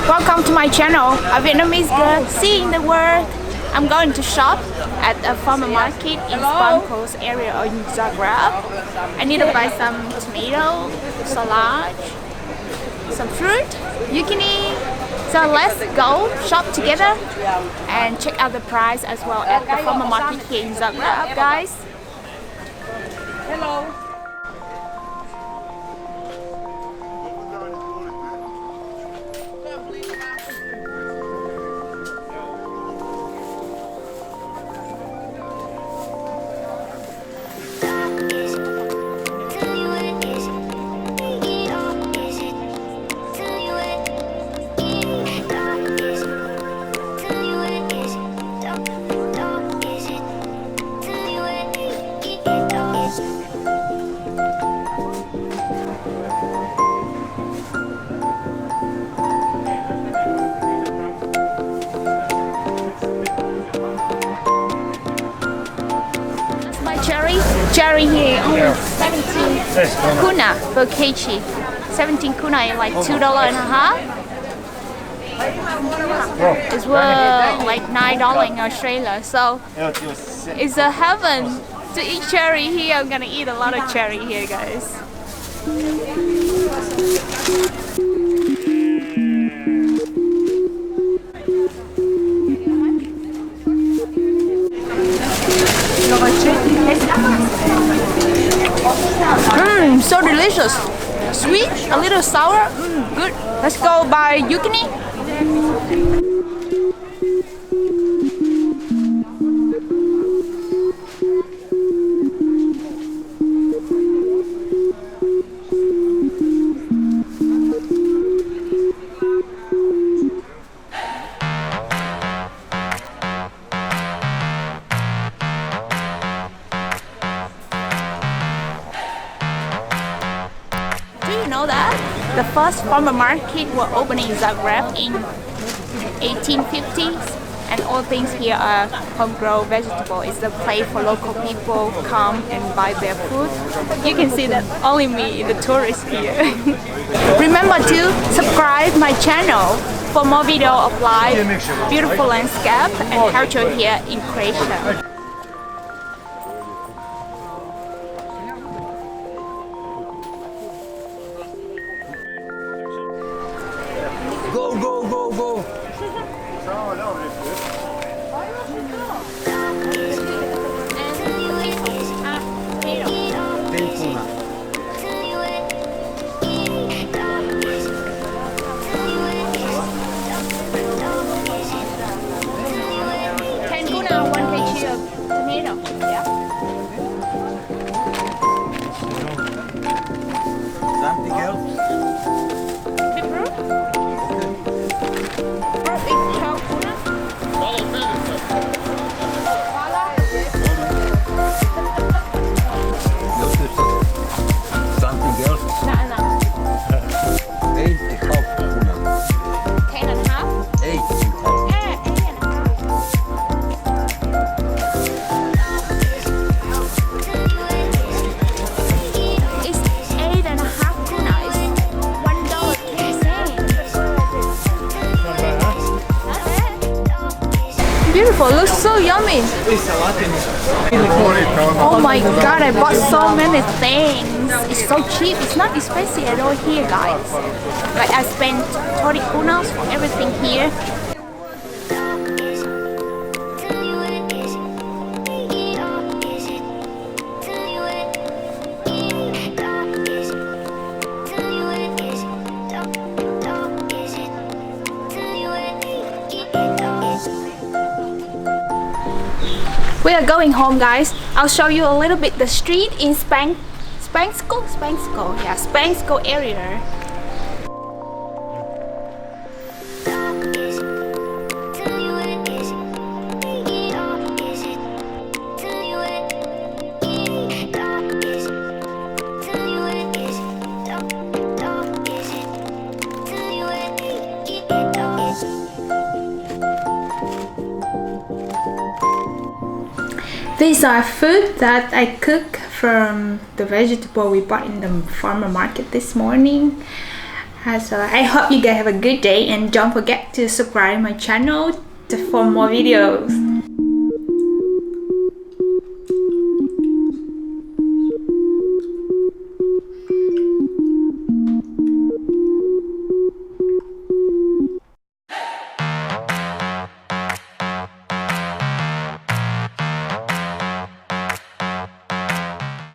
Welcome to my channel, a Vietnamese girl seeing the world. I'm going to shop at a farmer market in Špansko's area in Zagreb. I need to buy some tomato, salad, some fruit, yukini. So let's go shop together and check out the price as well at the farmer market here in Zagreb, guys. Hello. Cherry here only 17 kuna per kg. 17 kuna is like $2.50. It's worth like $9 in Australia. So it's a heaven to eat cherry here. I'm gonna eat a lot of cherry here, guys. So delicious. Sweet, a little sour. Good. Let's go buy yukini. That the first farmer market was opened in Zagreb in 1850s, and all things here are homegrown vegetable. It's a place for local people come and buy their food. You can see that only me, the tourist here. Remember to subscribe my channel for more video of life, beautiful landscape and culture here in Croatia. Go, go, go, go! Something else? Beefroot? Something else? No. 8.5 kuna. 10.5? 8.5. Yeah, 8.5. It's 8.5 kuna. It's $1.20. Beautiful, looks so yummy. Oh my god, I bought so many things. It's so cheap. It's not expensive at all here, guys. Like I spent 30 kunas for everything here. We are going home, guys. I'll show you a little bit the street in Špansko area. These are food that I cook from the vegetable we bought in the farmer market this morning. So I hope you guys have a good day and don't forget to subscribe my channel for more videos.